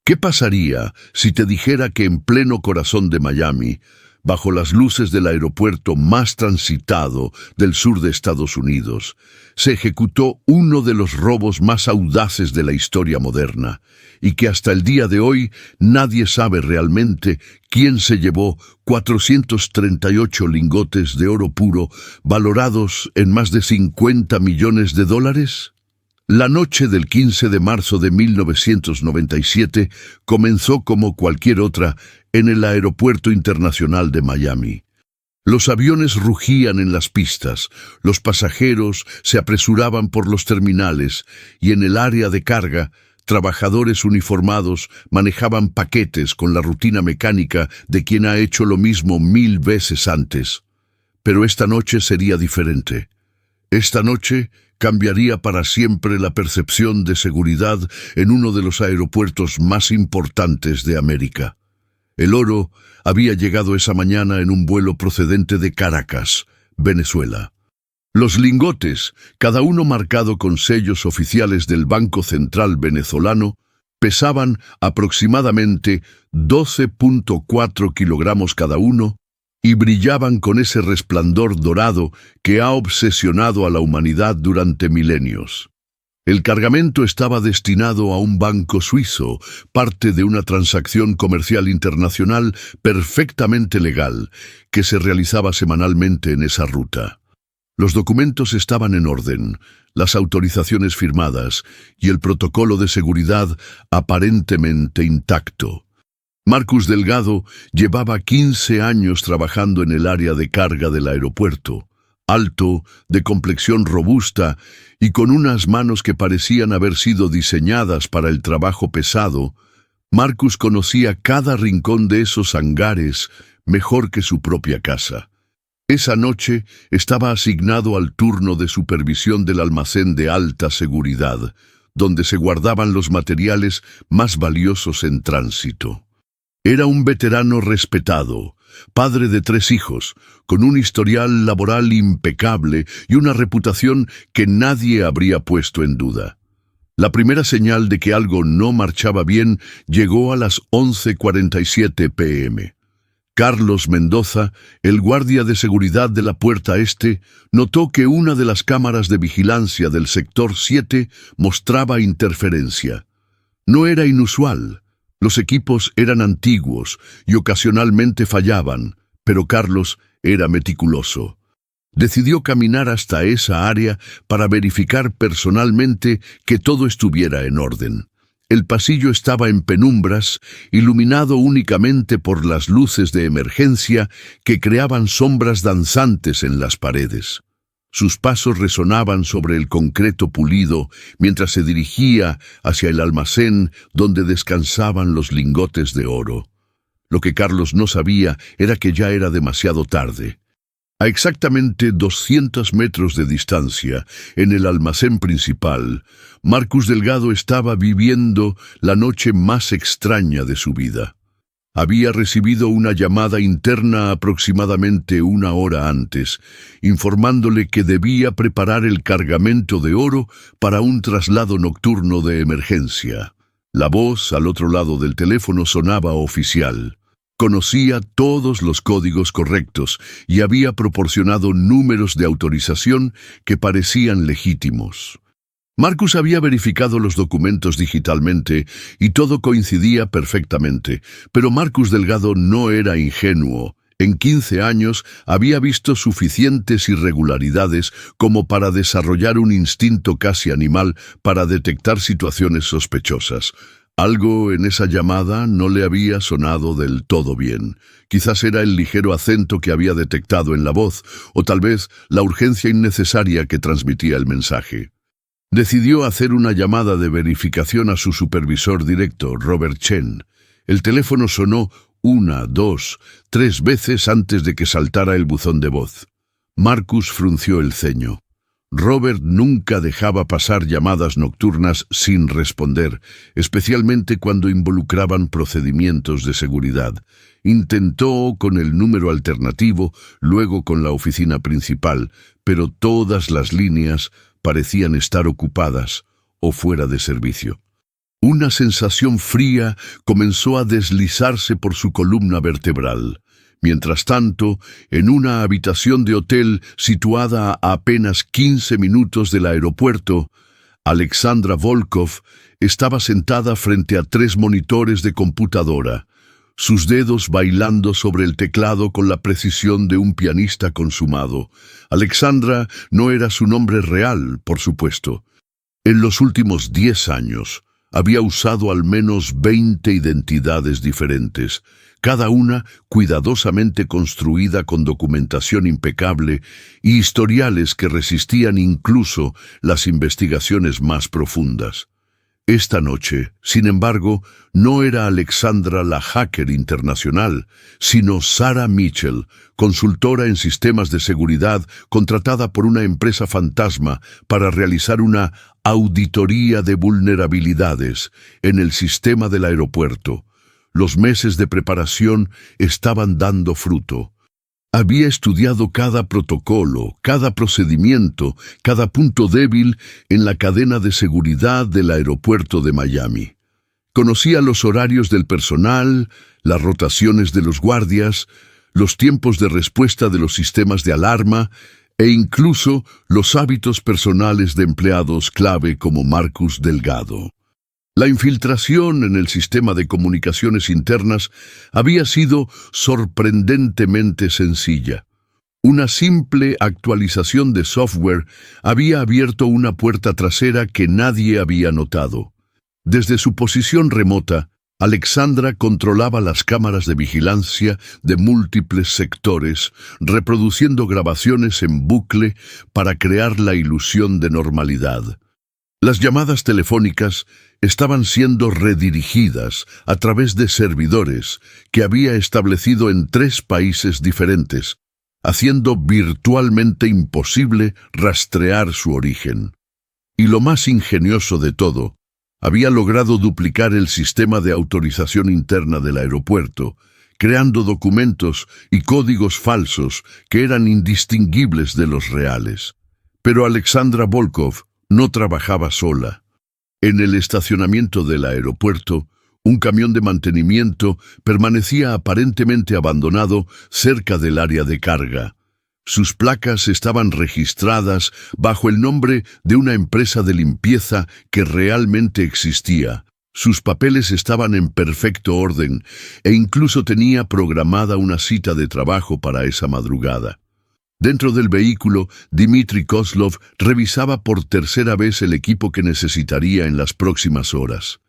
¿Qué pasaría si te dijera que en pleno corazón de Miami, bajo las luces del aeropuerto más transitado del sur de Estados Unidos, se ejecutó uno de los robos más audaces de la historia moderna, y que hasta el día de hoy nadie sabe realmente quién se llevó 438 lingotes de oro puro valorados en más de $50 millones? La noche del 15 de marzo de 1997 comenzó como cualquier otra en el Aeropuerto Internacional de Miami. Los aviones rugían en las pistas, los pasajeros se apresuraban por los terminales y en el área de carga, trabajadores uniformados manejaban paquetes con la rutina mecánica de quien ha hecho lo mismo 1000 veces antes. Pero esta noche sería diferente. Esta noche cambiaría para siempre la percepción de seguridad en uno de los aeropuertos más importantes de América. El oro había llegado esa mañana en un vuelo procedente de Caracas, Venezuela. Los lingotes, cada uno marcado con sellos oficiales del Banco Central venezolano, pesaban aproximadamente 12.4 kilogramos cada uno y brillaban con ese resplandor dorado que ha obsesionado a la humanidad durante milenios. El cargamento estaba destinado a un banco suizo, parte de una transacción comercial internacional perfectamente legal que se realizaba semanalmente en esa ruta. Los documentos estaban en orden, las autorizaciones firmadas y el protocolo de seguridad aparentemente intacto. Marcus Delgado llevaba 15 años trabajando en el área de carga del aeropuerto. Alto, de complexión robusta y con unas manos que parecían haber sido diseñadas para el trabajo pesado, Marcus conocía cada rincón de esos hangares mejor que su propia casa. Esa noche estaba asignado al turno de supervisión del almacén de alta seguridad, donde se guardaban los materiales más valiosos en tránsito. Era un veterano respetado, padre de 3 hijos, con un historial laboral impecable y una reputación que nadie habría puesto en duda. La primera señal de que algo no marchaba bien llegó a las 11:47 p.m. Carlos Mendoza, el guardia de seguridad de la puerta este, notó que una de las cámaras de vigilancia del sector 7 mostraba interferencia. No era inusual. Los equipos eran antiguos y ocasionalmente fallaban, pero Carlos era meticuloso. Decidió caminar hasta esa área para verificar personalmente que todo estuviera en orden. El pasillo estaba en penumbras, iluminado únicamente por las luces de emergencia que creaban sombras danzantes en las paredes. Sus pasos resonaban sobre el concreto pulido mientras se dirigía hacia el almacén donde descansaban los lingotes de oro. Lo que Carlos no sabía era que ya era demasiado tarde. A exactamente 200 metros de distancia, en el almacén principal, Marcus Delgado estaba viviendo la noche más extraña de su vida. Había recibido una llamada interna aproximadamente 1 hora antes, informándole que debía preparar el cargamento de oro para un traslado nocturno de emergencia. La voz al otro lado del teléfono sonaba oficial. Conocía todos los códigos correctos y había proporcionado números de autorización que parecían legítimos. Marcus había verificado los documentos digitalmente y todo coincidía perfectamente, pero Marcus Delgado no era ingenuo. En 15 años había visto suficientes irregularidades como para desarrollar un instinto casi animal para detectar situaciones sospechosas. Algo en esa llamada no le había sonado del todo bien. Quizás era el ligero acento que había detectado en la voz, o tal vez la urgencia innecesaria que transmitía el mensaje. Decidió hacer una llamada de verificación a su supervisor directo, Robert Chen. El teléfono sonó 1, 2, 3 veces antes de que saltara el buzón de voz. Marcus frunció el ceño. Robert nunca dejaba pasar llamadas nocturnas sin responder, especialmente cuando involucraban procedimientos de seguridad. Intentó con el número alternativo, luego con la oficina principal, pero todas las líneas parecían estar ocupadas o fuera de servicio. Una sensación fría comenzó a deslizarse por su columna vertebral. Mientras tanto, en una habitación de hotel situada a apenas 15 minutos del aeropuerto, Alexandra Volkov estaba sentada frente a 3 monitores de computadora, sus dedos bailando sobre el teclado con la precisión de un pianista consumado. Alexandra no era su nombre real, por supuesto. En los últimos 10 años, había usado al menos 20 identidades diferentes, cada una cuidadosamente construida con documentación impecable y historiales que resistían incluso las investigaciones más profundas. Esta noche, sin embargo, no era Alexandra la hacker internacional, sino Sarah Mitchell, consultora en sistemas de seguridad contratada por una empresa fantasma para realizar una auditoría de vulnerabilidades en el sistema del aeropuerto. Los meses de preparación estaban dando fruto. Había estudiado cada protocolo, cada procedimiento, cada punto débil en la cadena de seguridad del aeropuerto de Miami. Conocía los horarios del personal, las rotaciones de los guardias, los tiempos de respuesta de los sistemas de alarma e incluso los hábitos personales de empleados clave como Marcus Delgado. La infiltración en el sistema de comunicaciones internas había sido sorprendentemente sencilla. Una simple actualización de software había abierto una puerta trasera que nadie había notado. Desde su posición remota, Alexandra controlaba las cámaras de vigilancia de múltiples sectores, reproduciendo grabaciones en bucle para crear la ilusión de normalidad. Las llamadas telefónicas estaban siendo redirigidas a través de servidores que había establecido en 3 países diferentes, haciendo virtualmente imposible rastrear su origen. Y lo más ingenioso de todo, había logrado duplicar el sistema de autorización interna del aeropuerto, creando documentos y códigos falsos que eran indistinguibles de los reales. Pero Alexandra Volkov no trabajaba sola. En el estacionamiento del aeropuerto, un camión de mantenimiento permanecía aparentemente abandonado cerca del área de carga. Sus placas estaban registradas bajo el nombre de una empresa de limpieza que realmente existía. Sus papeles estaban en perfecto orden e incluso tenía programada una cita de trabajo para esa madrugada. Dentro del vehículo, Dmitry Kozlov revisaba por tercera vez el equipo que necesitaría en las próximas horas.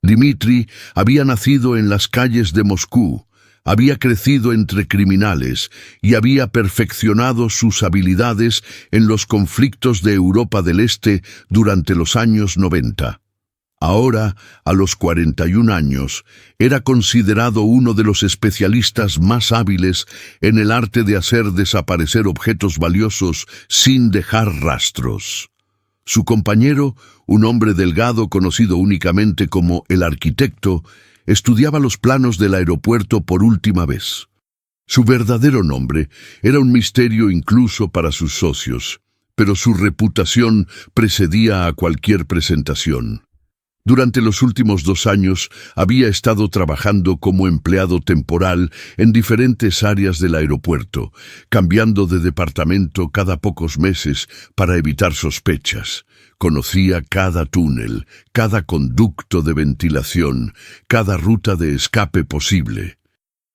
Dmitry había nacido en las calles de Moscú, había crecido entre criminales y había perfeccionado sus habilidades en los conflictos de Europa del Este durante los años 90. Ahora, a los 41 años, era considerado uno de los especialistas más hábiles en el arte de hacer desaparecer objetos valiosos sin dejar rastros. Su compañero, un hombre delgado conocido únicamente como el arquitecto, estudiaba los planos del aeropuerto por última vez. Su verdadero nombre era un misterio incluso para sus socios, pero su reputación precedía a cualquier presentación. Durante los últimos 2 años había estado trabajando como empleado temporal en diferentes áreas del aeropuerto, cambiando de departamento cada pocos meses para evitar sospechas. Conocía cada túnel, cada conducto de ventilación, cada ruta de escape posible.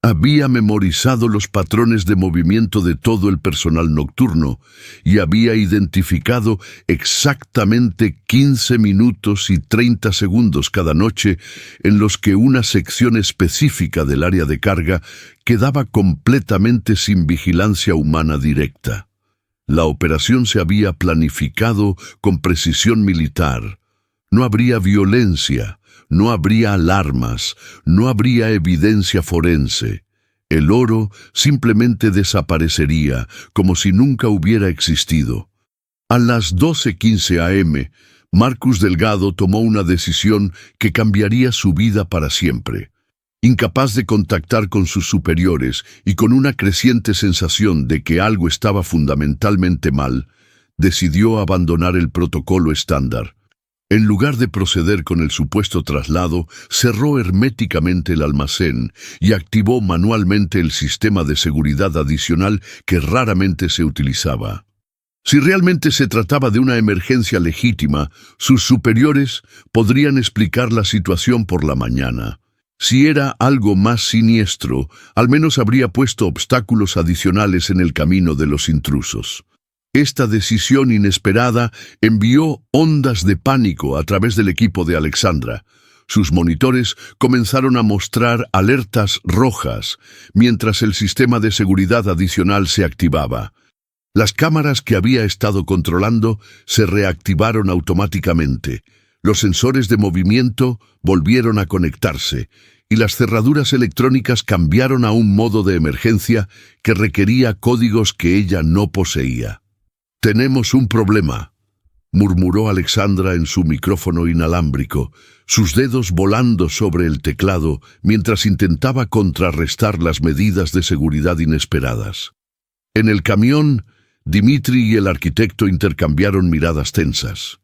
Había memorizado los patrones de movimiento de todo el personal nocturno y había identificado exactamente 15 minutos y 30 segundos cada noche en los que una sección específica del área de carga quedaba completamente sin vigilancia humana directa. La operación se había planificado con precisión militar. No habría violencia. No habría alarmas, no habría evidencia forense. El oro simplemente desaparecería, como si nunca hubiera existido. A las 12:15 a.m., Marcus Delgado tomó una decisión que cambiaría su vida para siempre. Incapaz de contactar con sus superiores y con una creciente sensación de que algo estaba fundamentalmente mal, decidió abandonar el protocolo estándar. En lugar de proceder con el supuesto traslado, cerró herméticamente el almacén y activó manualmente el sistema de seguridad adicional que raramente se utilizaba. Si realmente se trataba de una emergencia legítima, sus superiores podrían explicar la situación por la mañana. Si era algo más siniestro, al menos habría puesto obstáculos adicionales en el camino de los intrusos. Esta decisión inesperada envió ondas de pánico a través del equipo de Alexandra. Sus monitores comenzaron a mostrar alertas rojas, mientras el sistema de seguridad adicional se activaba. Las cámaras que había estado controlando se reactivaron automáticamente. Los sensores de movimiento volvieron a conectarse y las cerraduras electrónicas cambiaron a un modo de emergencia que requería códigos que ella no poseía. «Tenemos un problema», murmuró Alexandra en su micrófono inalámbrico, sus dedos volando sobre el teclado mientras intentaba contrarrestar las medidas de seguridad inesperadas. En el camión, Dimitri y el arquitecto intercambiaron miradas tensas.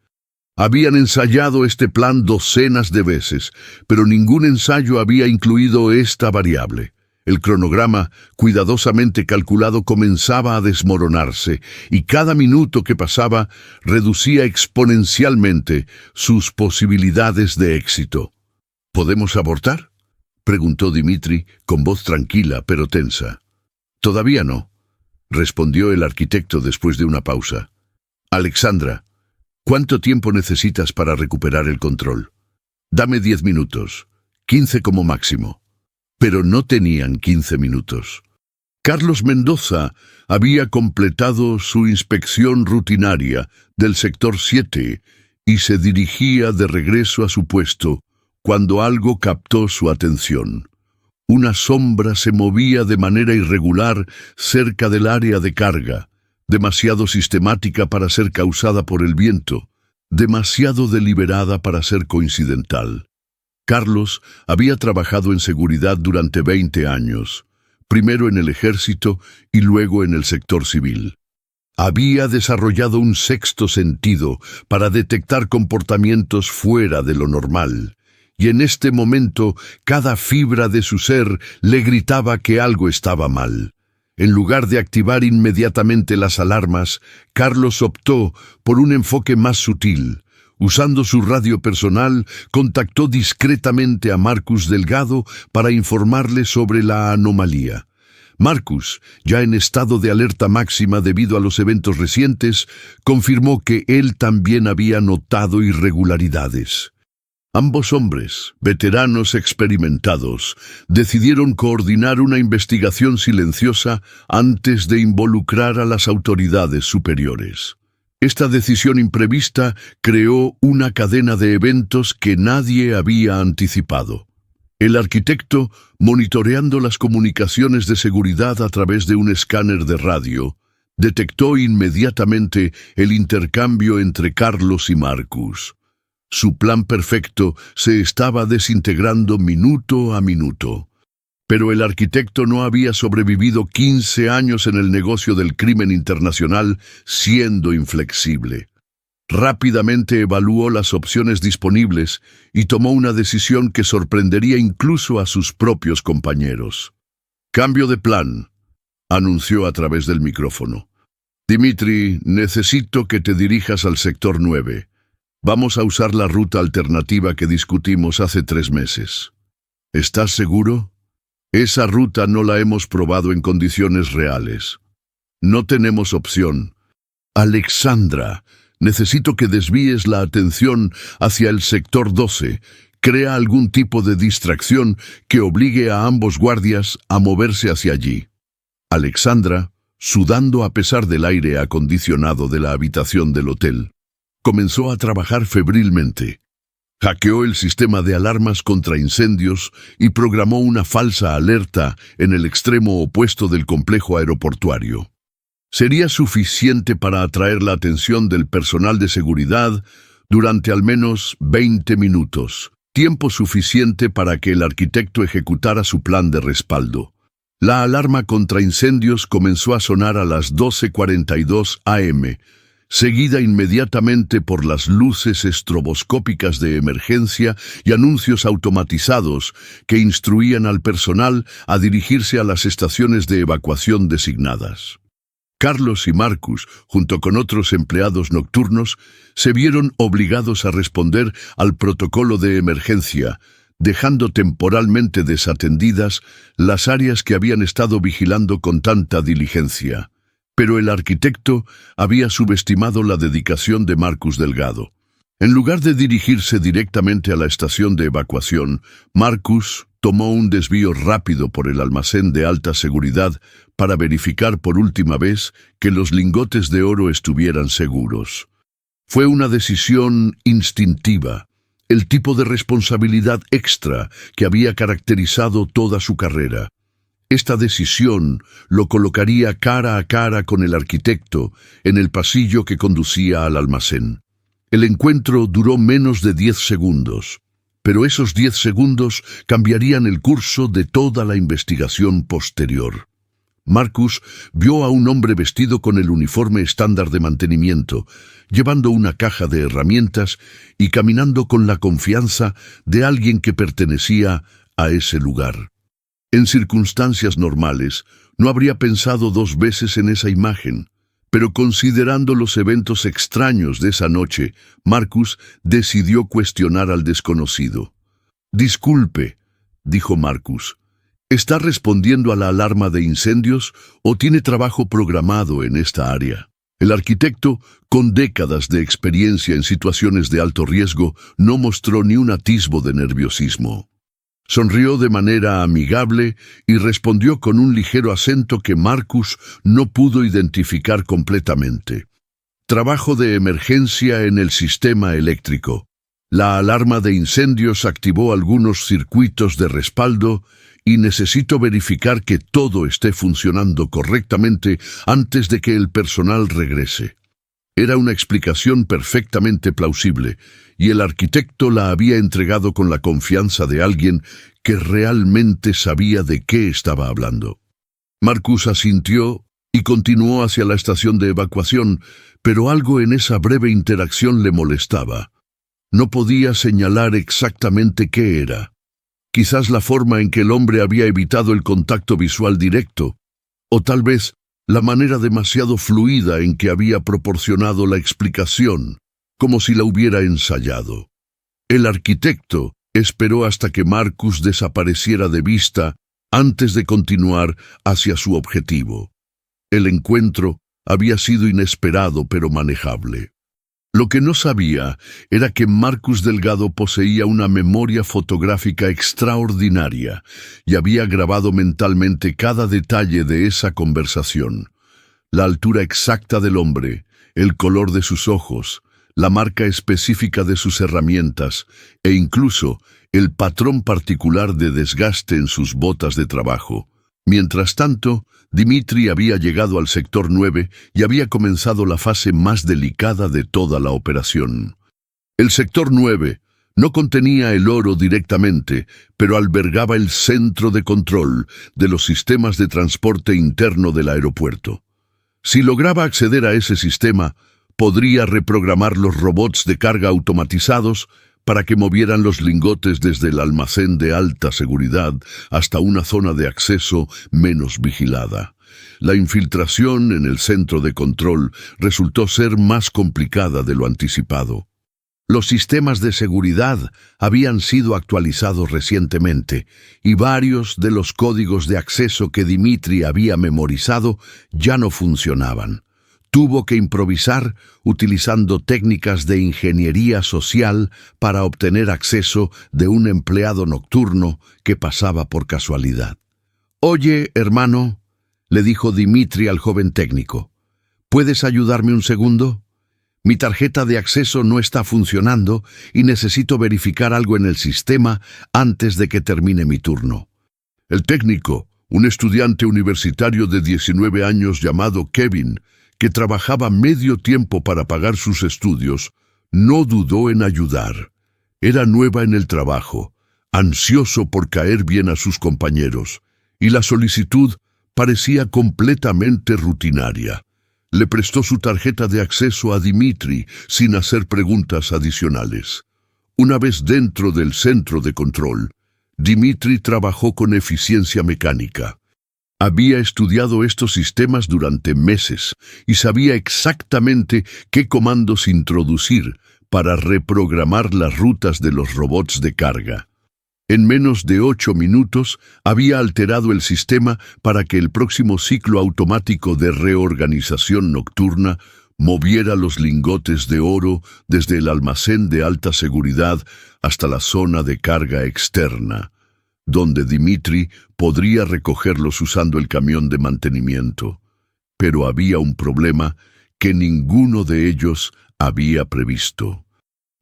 Habían ensayado este plan docenas de veces, pero ningún ensayo había incluido esta variable. El cronograma, cuidadosamente calculado, comenzaba a desmoronarse, y cada minuto que pasaba reducía exponencialmente sus posibilidades de éxito. ¿Podemos abortar?, preguntó Dimitri con voz tranquila pero tensa. «Todavía no», respondió el arquitecto después de una pausa. «Alexandra, ¿cuánto tiempo necesitas para recuperar el control?» «Dame 10 minutos, 15 como máximo». Pero no tenían 15 minutos. Carlos Mendoza había completado su inspección rutinaria del sector 7 y se dirigía de regreso a su puesto cuando algo captó su atención. Una sombra se movía de manera irregular cerca del área de carga, demasiado sistemática para ser causada por el viento, demasiado deliberada para ser coincidental. Carlos había trabajado en seguridad durante 20 años, primero en el ejército y luego en el sector civil. Había desarrollado un sexto sentido para detectar comportamientos fuera de lo normal, y en este momento cada fibra de su ser le gritaba que algo estaba mal. En lugar de activar inmediatamente las alarmas, Carlos optó por un enfoque más sutil. Usando su radio personal, contactó discretamente a Marcus Delgado para informarle sobre la anomalía. Marcus, ya en estado de alerta máxima debido a los eventos recientes, confirmó que él también había notado irregularidades. Ambos hombres, veteranos experimentados, decidieron coordinar una investigación silenciosa antes de involucrar a las autoridades superiores. Esta decisión imprevista creó una cadena de eventos que nadie había anticipado. El arquitecto, monitoreando las comunicaciones de seguridad a través de un escáner de radio, detectó inmediatamente el intercambio entre Carlos y Marcus. Su plan perfecto se estaba desintegrando minuto a minuto. Pero el arquitecto no había sobrevivido 15 años en el negocio del crimen internacional siendo inflexible. Rápidamente evaluó las opciones disponibles y tomó una decisión que sorprendería incluso a sus propios compañeros. «Cambio de plan», anunció a través del micrófono. «Dimitri, necesito que te dirijas al sector 9. Vamos a usar la ruta alternativa que discutimos hace 3 meses. ¿Estás seguro? Esa ruta no la hemos probado en condiciones reales. No tenemos opción. Alexandra, necesito que desvíes la atención hacia el sector 12. Crea algún tipo de distracción que obligue a ambos guardias a moverse hacia allí». Alexandra, sudando a pesar del aire acondicionado de la habitación del hotel, comenzó a trabajar febrilmente. Hackeó el sistema de alarmas contra incendios y programó una falsa alerta en el extremo opuesto del complejo aeroportuario. Sería suficiente para atraer la atención del personal de seguridad durante al menos 20 minutos, tiempo suficiente para que el arquitecto ejecutara su plan de respaldo. La alarma contra incendios comenzó a sonar a las 12:42 am, seguida inmediatamente por las luces estroboscópicas de emergencia y anuncios automatizados que instruían al personal a dirigirse a las estaciones de evacuación designadas. Carlos y Marcus, junto con otros empleados nocturnos, se vieron obligados a responder al protocolo de emergencia, dejando temporalmente desatendidas las áreas que habían estado vigilando con tanta diligencia. Pero el arquitecto había subestimado la dedicación de Marcus Delgado. En lugar de dirigirse directamente a la estación de evacuación, Marcus tomó un desvío rápido por el almacén de alta seguridad para verificar por última vez que los lingotes de oro estuvieran seguros. Fue una decisión instintiva, el tipo de responsabilidad extra que había caracterizado toda su carrera. Esta decisión lo colocaría cara a cara con el arquitecto en el pasillo que conducía al almacén. El encuentro duró menos de 10 segundos, pero esos 10 segundos cambiarían el curso de toda la investigación posterior. Marcus vio a un hombre vestido con el uniforme estándar de mantenimiento, llevando una caja de herramientas y caminando con la confianza de alguien que pertenecía a ese lugar. En circunstancias normales, no habría pensado 2 veces en esa imagen, pero considerando los eventos extraños de esa noche, Marcus decidió cuestionar al desconocido. «Disculpe», dijo Marcus, ¿está respondiendo a la alarma de incendios o tiene trabajo programado en esta área? El arquitecto, con décadas de experiencia en situaciones de alto riesgo, no mostró ni un atisbo de nerviosismo. Sonrió de manera amigable y respondió con un ligero acento que Marcus no pudo identificar completamente. «Trabajo de emergencia en el sistema eléctrico. La alarma de incendios activó algunos circuitos de respaldo y necesito verificar que todo esté funcionando correctamente antes de que el personal regrese». Era una explicación perfectamente plausible, y el arquitecto la había entregado con la confianza de alguien que realmente sabía de qué estaba hablando. Marcus asintió y continuó hacia la estación de evacuación, pero algo en esa breve interacción le molestaba. No podía señalar exactamente qué era. Quizás la forma en que el hombre había evitado el contacto visual directo, o tal vez la manera demasiado fluida en que había proporcionado la explicación, como si la hubiera ensayado. El arquitecto esperó hasta que Marcus desapareciera de vista antes de continuar hacia su objetivo. El encuentro había sido inesperado pero manejable. Lo que no sabía era que Marcus Delgado poseía una memoria fotográfica extraordinaria y había grabado mentalmente cada detalle de esa conversación. La altura exacta del hombre, el color de sus ojos, la marca específica de sus herramientas e incluso el patrón particular de desgaste en sus botas de trabajo. Mientras tanto, Dimitri había llegado al sector 9 y había comenzado la fase más delicada de toda la operación. El sector 9 no contenía el oro directamente, pero albergaba el centro de control de los sistemas de transporte interno del aeropuerto. Si lograba acceder a ese sistema, podría reprogramar los robots de carga automatizados para que movieran los lingotes desde el almacén de alta seguridad hasta una zona de acceso menos vigilada. La infiltración en el centro de control resultó ser más complicada de lo anticipado. Los sistemas de seguridad habían sido actualizados recientemente y varios de los códigos de acceso que Dimitri había memorizado ya no funcionaban. Tuvo que improvisar utilizando técnicas de ingeniería social para obtener acceso de un empleado nocturno que pasaba por casualidad. «Oye, hermano», le dijo Dimitri al joven técnico, «¿puedes ayudarme un segundo? Mi tarjeta de acceso no está funcionando y necesito verificar algo en el sistema antes de que termine mi turno». El técnico, un estudiante universitario de 19 años llamado Kevin, que trabajaba medio tiempo para pagar sus estudios, no dudó en ayudar. Era nueva en el trabajo, ansioso por caer bien a sus compañeros, y la solicitud parecía completamente rutinaria. Le prestó su tarjeta de acceso a Dimitri sin hacer preguntas adicionales. Una vez dentro del centro de control, Dimitri trabajó con eficiencia mecánica. Había estudiado estos sistemas durante meses y sabía exactamente qué comandos introducir para reprogramar las rutas de los robots de carga. En menos de 8 minutos había alterado el sistema para que el próximo ciclo automático de reorganización nocturna moviera los lingotes de oro desde el almacén de alta seguridad hasta la zona de carga externa, donde Dimitri podría recogerlos usando el camión de mantenimiento. Pero había un problema que ninguno de ellos había previsto.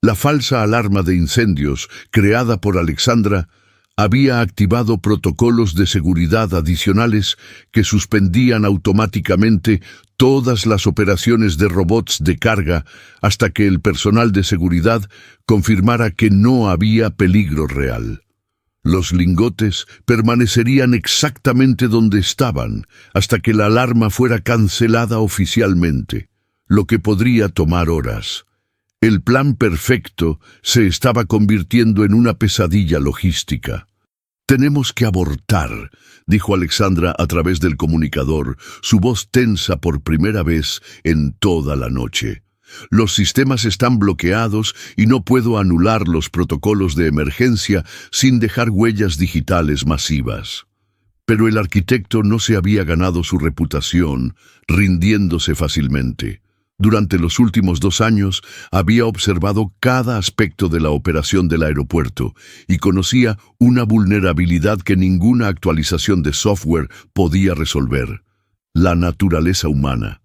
La falsa alarma de incendios creada por Alexandra había activado protocolos de seguridad adicionales que suspendían automáticamente todas las operaciones de robots de carga hasta que el personal de seguridad confirmara que no había peligro real. Los lingotes permanecerían exactamente donde estaban hasta que la alarma fuera cancelada oficialmente, lo que podría tomar horas. El plan perfecto se estaba convirtiendo en una pesadilla logística. «Tenemos que abortar», dijo Alexandra a través del comunicador, su voz tensa por primera vez en toda la noche. «Los sistemas están bloqueados y no puedo anular los protocolos de emergencia sin dejar huellas digitales masivas». Pero el arquitecto no se había ganado su reputación rindiéndose fácilmente. Durante los últimos 2 años había observado cada aspecto de la operación del aeropuerto y conocía una vulnerabilidad que ninguna actualización de software podía resolver: la naturaleza humana.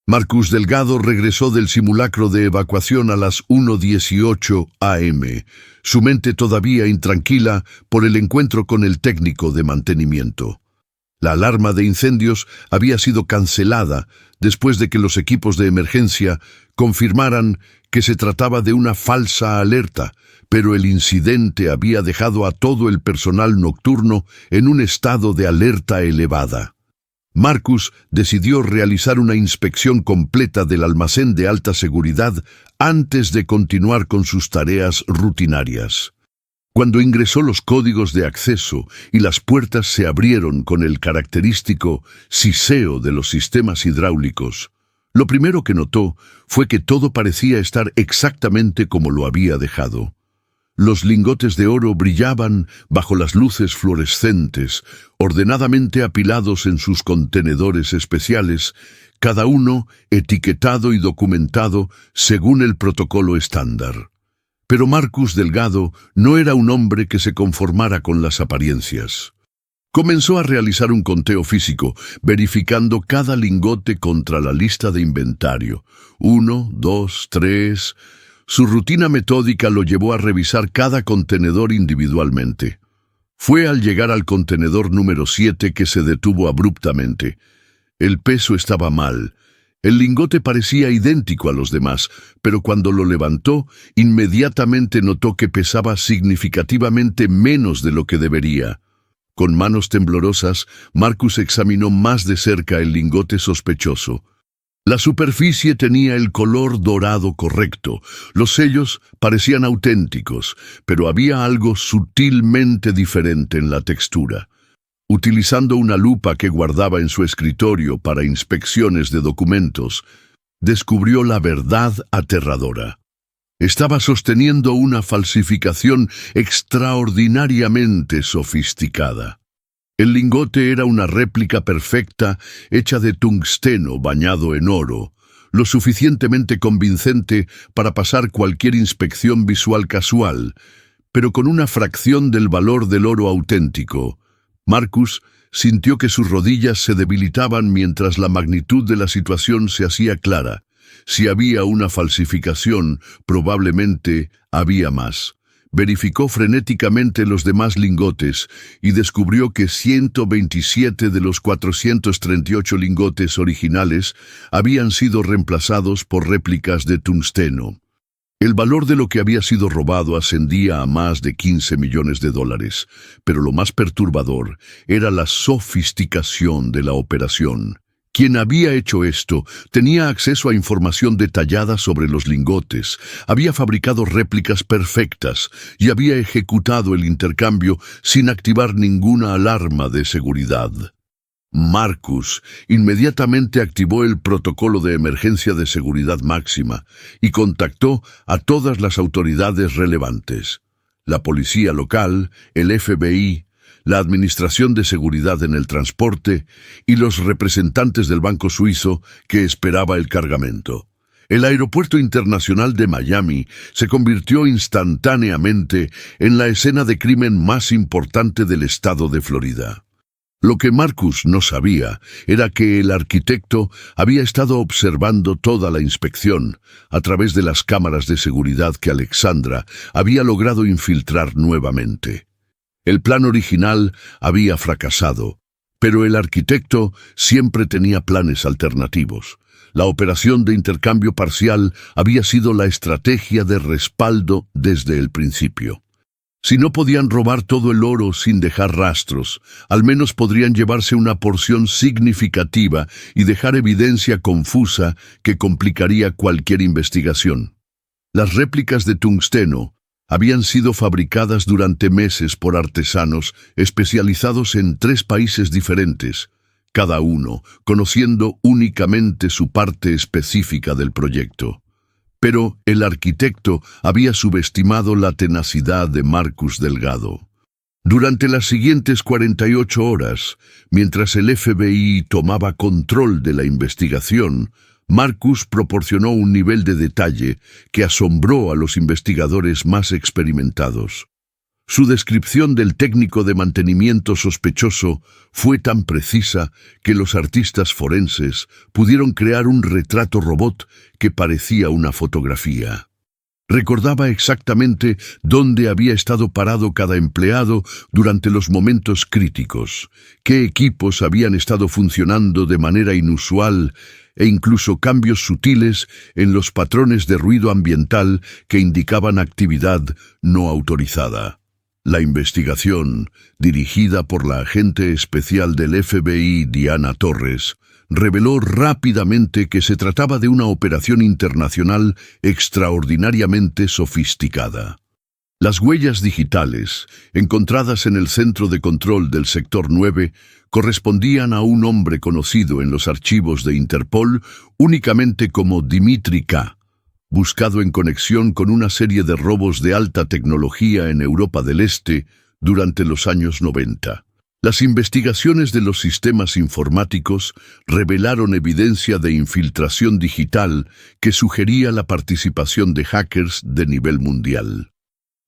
Marcus Delgado regresó del simulacro de evacuación a las 1:18 a.m., su mente todavía intranquila por el encuentro con el técnico de mantenimiento. La alarma de incendios había sido cancelada después de que los equipos de emergencia confirmaran que se trataba de una falsa alerta, pero el incidente había dejado a todo el personal nocturno en un estado de alerta elevada. Marcus decidió realizar una inspección completa del almacén de alta seguridad antes de continuar con sus tareas rutinarias. Cuando ingresó los códigos de acceso y las puertas se abrieron con el característico siseo de los sistemas hidráulicos, lo primero que notó fue que todo parecía estar exactamente como lo había dejado. Los lingotes de oro brillaban bajo las luces fluorescentes, ordenadamente apilados en sus contenedores especiales, cada uno etiquetado y documentado según el protocolo estándar. Pero Marcus Delgado no era un hombre que se conformara con las apariencias. Comenzó a realizar un conteo físico, verificando cada lingote contra la lista de inventario. 1, 2, 3... Su rutina metódica lo llevó a revisar cada contenedor individualmente. Fue al llegar al contenedor número 7 que se detuvo abruptamente. El peso estaba mal. El lingote parecía idéntico a los demás, pero cuando lo levantó, inmediatamente notó que pesaba significativamente menos de lo que debería. Con manos temblorosas, Marcus examinó más de cerca el lingote sospechoso. La superficie tenía el color dorado correcto, los sellos parecían auténticos, pero había algo sutilmente diferente en la textura. Utilizando una lupa que guardaba en su escritorio para inspecciones de documentos, descubrió la verdad aterradora. Estaba sosteniendo una falsificación extraordinariamente sofisticada. El lingote era una réplica perfecta hecha de tungsteno bañado en oro, lo suficientemente convincente para pasar cualquier inspección visual casual, pero con una fracción del valor del oro auténtico. Marcus sintió que sus rodillas se debilitaban mientras la magnitud de la situación se hacía clara. Si había una falsificación, probablemente había más. Verificó frenéticamente los demás lingotes y descubrió que 127 de los 438 lingotes originales habían sido reemplazados por réplicas de tungsteno. El valor de lo que había sido robado ascendía a más de $15 millones, pero lo más perturbador era la sofisticación de la operación. Quien había hecho esto tenía acceso a información detallada sobre los lingotes, había fabricado réplicas perfectas y había ejecutado el intercambio sin activar ninguna alarma de seguridad. Marcus inmediatamente activó el protocolo de emergencia de seguridad máxima y contactó a todas las autoridades relevantes: la policía local, el FBI, la Administración de Seguridad en el Transporte y los representantes del Banco Suizo que esperaba el cargamento. El Aeropuerto Internacional de Miami se convirtió instantáneamente en la escena de crimen más importante del estado de Florida. Lo que Marcus no sabía era que el arquitecto había estado observando toda la inspección a través de las cámaras de seguridad que Alexandra había logrado infiltrar nuevamente. El plan original había fracasado, pero el arquitecto siempre tenía planes alternativos. La operación de intercambio parcial había sido la estrategia de respaldo desde el principio. Si no podían robar todo el oro sin dejar rastros, al menos podrían llevarse una porción significativa y dejar evidencia confusa que complicaría cualquier investigación. Las réplicas de tungsteno habían sido fabricadas durante meses por artesanos especializados en 3 países diferentes, cada uno conociendo únicamente su parte específica del proyecto. Pero el arquitecto había subestimado la tenacidad de Marcus Delgado. Durante las siguientes 48 horas, mientras el FBI tomaba control de la investigación, Marcus proporcionó un nivel de detalle que asombró a los investigadores más experimentados. Su descripción del técnico de mantenimiento sospechoso fue tan precisa que los artistas forenses pudieron crear un retrato robot que parecía una fotografía. Recordaba exactamente dónde había estado parado cada empleado durante los momentos críticos, qué equipos habían estado funcionando de manera inusual e incluso cambios sutiles en los patrones de ruido ambiental que indicaban actividad no autorizada. La investigación, dirigida por la agente especial del FBI Diana Torres, reveló rápidamente que se trataba de una operación internacional extraordinariamente sofisticada. Las huellas digitales, encontradas en el centro de control del Sector 9, correspondían a un hombre conocido en los archivos de Interpol únicamente como Dimitri K., buscado en conexión con una serie de robos de alta tecnología en Europa del Este durante los años 90. Las investigaciones de los sistemas informáticos revelaron evidencia de infiltración digital que sugería la participación de hackers de nivel mundial.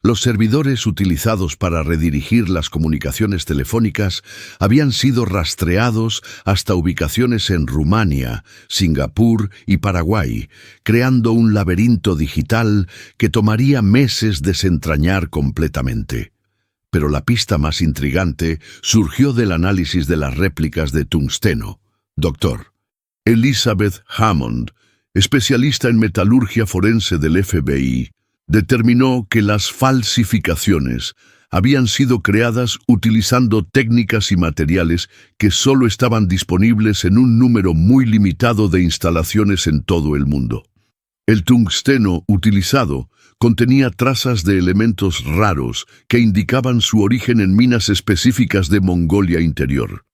Los servidores utilizados para redirigir las comunicaciones telefónicas habían sido rastreados hasta ubicaciones en Rumania, Singapur y Paraguay, creando un laberinto digital que tomaría meses desentrañar completamente. Pero la pista más intrigante surgió del análisis de las réplicas de tungsteno. Dr. Elizabeth Hammond, especialista en metalurgia forense del FBI, determinó que las falsificaciones habían sido creadas utilizando técnicas y materiales que solo estaban disponibles en un número muy limitado de instalaciones en todo el mundo. El tungsteno utilizado contenía trazas de elementos raros que indicaban su origen en minas específicas de Mongolia Interior.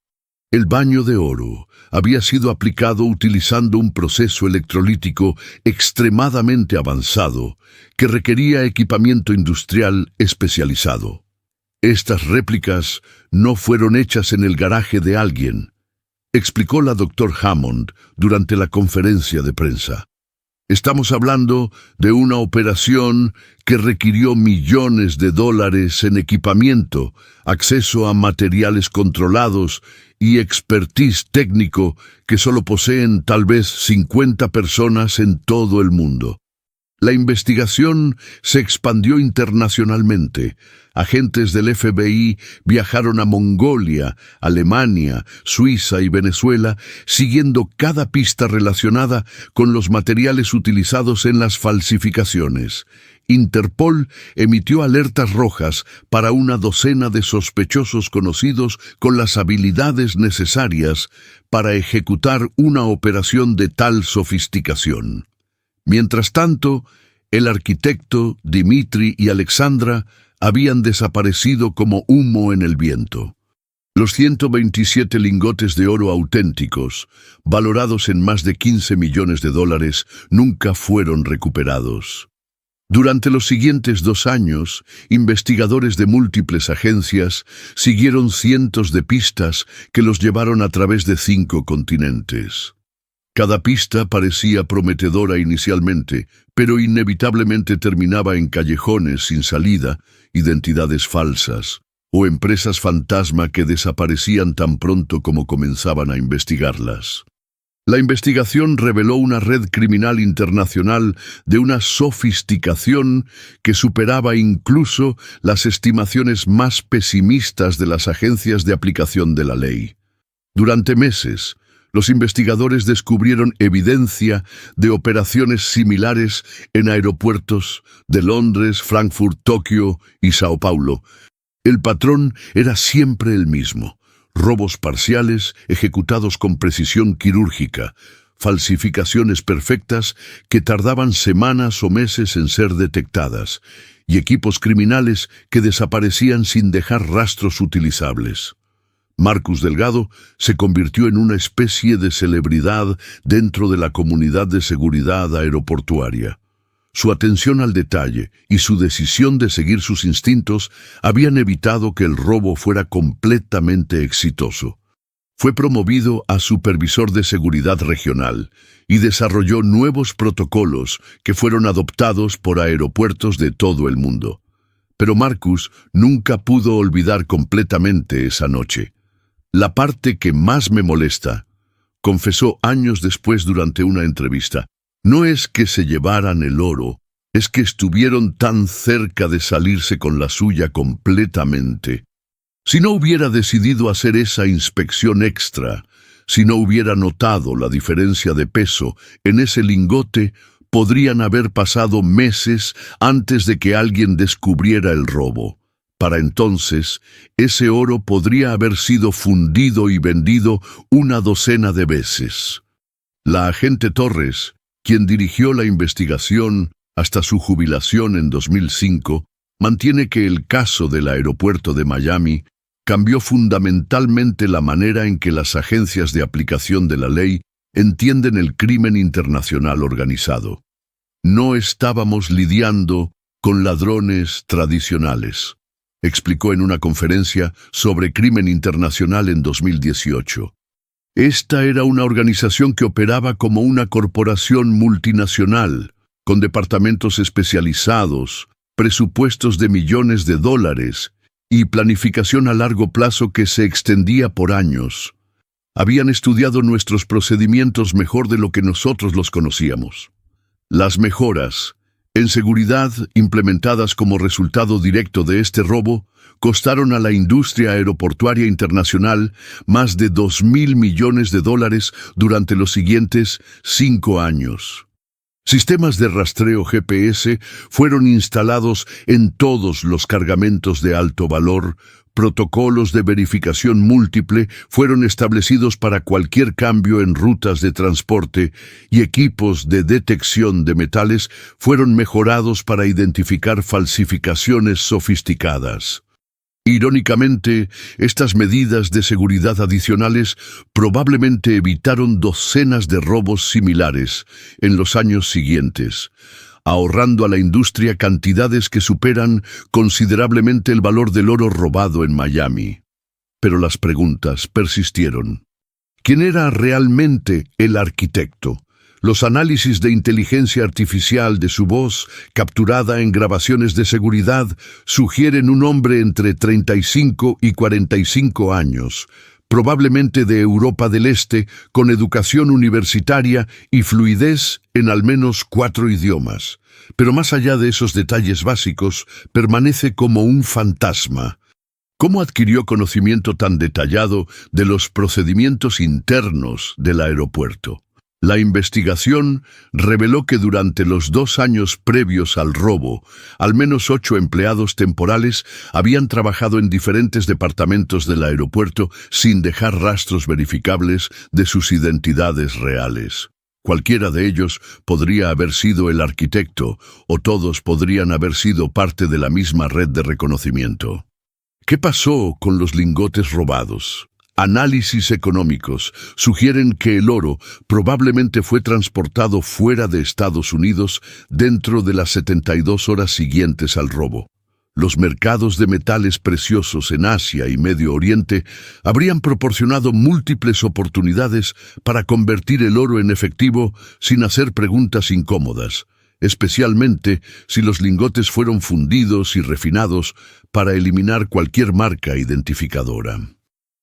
El baño de oro había sido aplicado utilizando un proceso electrolítico extremadamente avanzado que requería equipamiento industrial especializado. Estas réplicas no fueron hechas en el garaje de alguien, explicó la Dr. Hammond durante la conferencia de prensa. Estamos hablando de una operación que requirió millones de dólares en equipamiento, acceso a materiales controlados y expertise técnico que solo poseen tal vez 50 personas en todo el mundo. La investigación se expandió internacionalmente. Agentes del FBI viajaron a Mongolia, Alemania, Suiza y Venezuela, siguiendo cada pista relacionada con los materiales utilizados en las falsificaciones. Interpol emitió alertas rojas para una docena de sospechosos conocidos con las habilidades necesarias para ejecutar una operación de tal sofisticación. Mientras tanto, el arquitecto, Dmitri y Alexandra habían desaparecido como humo en el viento. Los 127 lingotes de oro auténticos, valorados en más de $15 millones, nunca fueron recuperados. Durante los siguientes 2 años, investigadores de múltiples agencias siguieron cientos de pistas que los llevaron a través de 5 continentes. Cada pista parecía prometedora inicialmente, pero inevitablemente terminaba en callejones sin salida, identidades falsas, o empresas fantasma que desaparecían tan pronto como comenzaban a investigarlas. La investigación reveló una red criminal internacional de una sofisticación que superaba incluso las estimaciones más pesimistas de las agencias de aplicación de la ley. Durante meses, los investigadores descubrieron evidencia de operaciones similares en aeropuertos de Londres, Frankfurt, Tokio y Sao Paulo. El patrón era siempre el mismo: robos parciales ejecutados con precisión quirúrgica, falsificaciones perfectas que tardaban semanas o meses en ser detectadas, y equipos criminales que desaparecían sin dejar rastros utilizables. Marcus Delgado se convirtió en una especie de celebridad dentro de la comunidad de seguridad aeroportuaria. Su atención al detalle y su decisión de seguir sus instintos habían evitado que el robo fuera completamente exitoso. Fue promovido a supervisor de seguridad regional y desarrolló nuevos protocolos que fueron adoptados por aeropuertos de todo el mundo. Pero Marcus nunca pudo olvidar completamente esa noche. La parte que más me molesta, confesó años después durante una entrevista, no es que se llevaran el oro, es que estuvieron tan cerca de salirse con la suya completamente. Si no hubiera decidido hacer esa inspección extra, si no hubiera notado la diferencia de peso en ese lingote, podrían haber pasado meses antes de que alguien descubriera el robo. Para entonces, ese oro podría haber sido fundido y vendido una docena de veces. La agente Torres, quien dirigió la investigación hasta su jubilación en 2005, mantiene que el caso del aeropuerto de Miami cambió fundamentalmente la manera en que las agencias de aplicación de la ley entienden el crimen internacional organizado. No estábamos lidiando con ladrones tradicionales, explicó en una conferencia sobre crimen internacional en 2018. Esta era una organización que operaba como una corporación multinacional, con departamentos especializados, presupuestos de millones de dólares y planificación a largo plazo que se extendía por años. Habían estudiado nuestros procedimientos mejor de lo que nosotros los conocíamos. Las mejoras en seguridad implementadas como resultado directo de este robo costaron a la industria aeroportuaria internacional más de $2.000 millones durante los siguientes 5 años. Sistemas de rastreo GPS fueron instalados en todos los cargamentos de alto valor. Protocolos de verificación múltiple fueron establecidos para cualquier cambio en rutas de transporte y equipos de detección de metales fueron mejorados para identificar falsificaciones sofisticadas. Irónicamente, estas medidas de seguridad adicionales probablemente evitaron docenas de robos similares en los años siguientes, ahorrando a la industria cantidades que superan considerablemente el valor del oro robado en Miami. Pero las preguntas persistieron. ¿Quién era realmente el arquitecto? Los análisis de inteligencia artificial de su voz, capturada en grabaciones de seguridad, sugieren un hombre entre 35 y 45 años, probablemente de Europa del Este, con educación universitaria y fluidez en al menos 4 idiomas. Pero más allá de esos detalles básicos, permanece como un fantasma. ¿Cómo adquirió conocimiento tan detallado de los procedimientos internos del aeropuerto? La investigación reveló que durante los 2 años previos al robo, al menos 8 empleados temporales habían trabajado en diferentes departamentos del aeropuerto sin dejar rastros verificables de sus identidades reales. Cualquiera de ellos podría haber sido el arquitecto, o todos podrían haber sido parte de la misma red de reconocimiento. ¿Qué pasó con los lingotes robados? Análisis económicos sugieren que el oro probablemente fue transportado fuera de Estados Unidos dentro de las 72 horas siguientes al robo. Los mercados de metales preciosos en Asia y Medio Oriente habrían proporcionado múltiples oportunidades para convertir el oro en efectivo sin hacer preguntas incómodas, especialmente si los lingotes fueron fundidos y refinados para eliminar cualquier marca identificadora.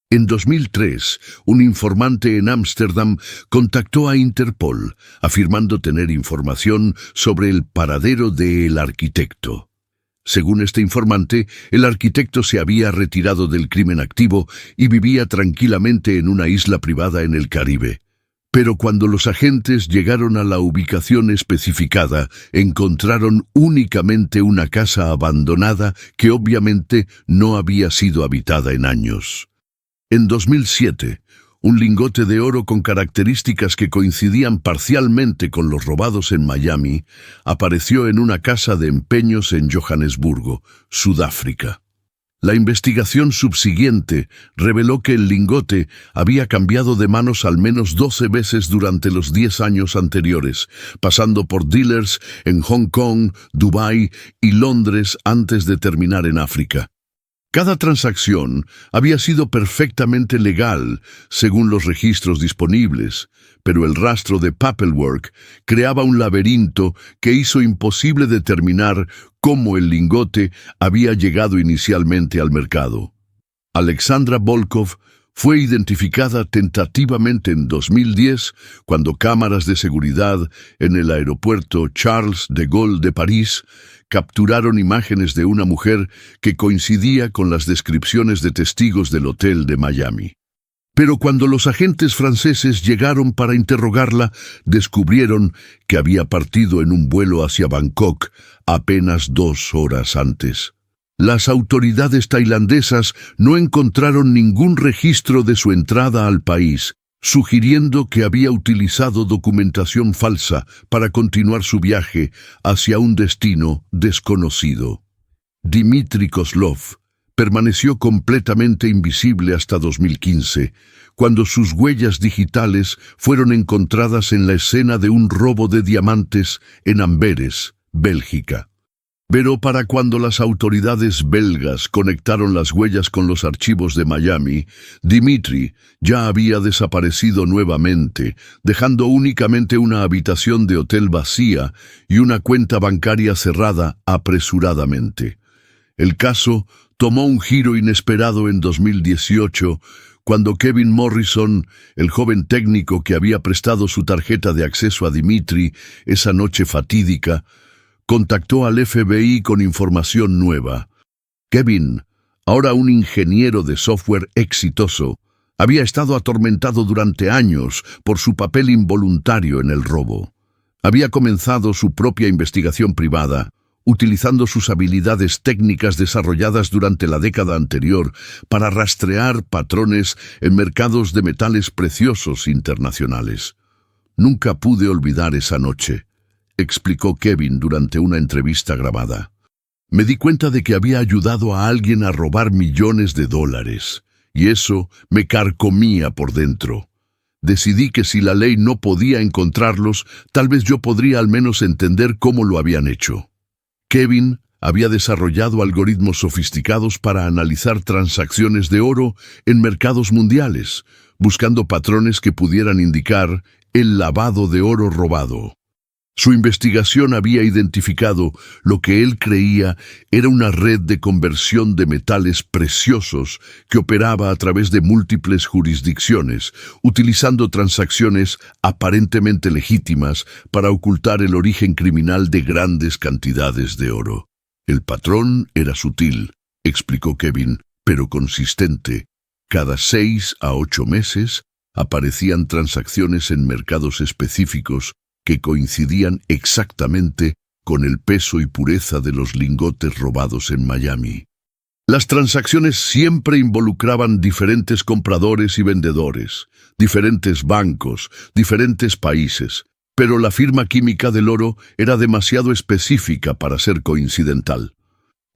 En 2003, un informante en Ámsterdam contactó a Interpol, afirmando tener información sobre el paradero del arquitecto. Según este informante, el arquitecto se había retirado del crimen activo y vivía tranquilamente en una isla privada en el Caribe. Pero cuando los agentes llegaron a la ubicación especificada, encontraron únicamente una casa abandonada que obviamente no había sido habitada en años. En 2007, un lingote de oro con características que coincidían parcialmente con los robados en Miami apareció en una casa de empeños en Johannesburgo, Sudáfrica. La investigación subsiguiente reveló que el lingote había cambiado de manos al menos 12 veces durante los 10 años anteriores, pasando por dealers en Hong Kong, Dubái y Londres antes de terminar en África. Cada transacción había sido perfectamente legal, según los registros disponibles, pero el rastro de Papplework creaba un laberinto que hizo imposible determinar cómo el lingote había llegado inicialmente al mercado. Alexandra Volkov fue identificada tentativamente en 2010 cuando cámaras de seguridad en el aeropuerto Charles de Gaulle de París capturaron imágenes de una mujer que coincidía con las descripciones de testigos del hotel de Miami. Pero cuando los agentes franceses llegaron para interrogarla, descubrieron que había partido en un vuelo hacia Bangkok apenas 2 horas antes. Las autoridades tailandesas no encontraron ningún registro de su entrada al país, sugiriendo que había utilizado documentación falsa para continuar su viaje hacia un destino desconocido. Dmitry Kozlov permaneció completamente invisible hasta 2015, cuando sus huellas digitales fueron encontradas en la escena de un robo de diamantes en Amberes, Bélgica. Pero para cuando las autoridades belgas conectaron las huellas con los archivos de Miami, Dmitry ya había desaparecido nuevamente, dejando únicamente una habitación de hotel vacía y una cuenta bancaria cerrada apresuradamente. El caso tomó un giro inesperado en 2018, cuando Kevin Morrison, el joven técnico que había prestado su tarjeta de acceso a Dmitry esa noche fatídica, contactó al FBI con información nueva. Kevin, ahora un ingeniero de software exitoso, había estado atormentado durante años por su papel involuntario en el robo. Había comenzado su propia investigación privada, utilizando sus habilidades técnicas desarrolladas durante la década anterior para rastrear patrones en mercados de metales preciosos internacionales. Nunca pude olvidar esa noche, explicó Kevin durante una entrevista grabada. Me di cuenta de que había ayudado a alguien a robar millones de dólares, y eso me carcomía por dentro. Decidí que si la ley no podía encontrarlos, tal vez yo podría al menos entender cómo lo habían hecho. Kevin había desarrollado algoritmos sofisticados para analizar transacciones de oro en mercados mundiales, buscando patrones que pudieran indicar el lavado de oro robado. Su investigación había identificado lo que él creía era una red de conversión de metales preciosos que operaba a través de múltiples jurisdicciones, utilizando transacciones aparentemente legítimas para ocultar el origen criminal de grandes cantidades de oro. El patrón era sutil, explicó Kevin, pero consistente. Cada 6 a 8 meses aparecían transacciones en mercados específicos que coincidían exactamente con el peso y pureza de los lingotes robados en Miami. Las transacciones siempre involucraban diferentes compradores y vendedores, diferentes bancos, diferentes países, pero la firma química del oro era demasiado específica para ser coincidental.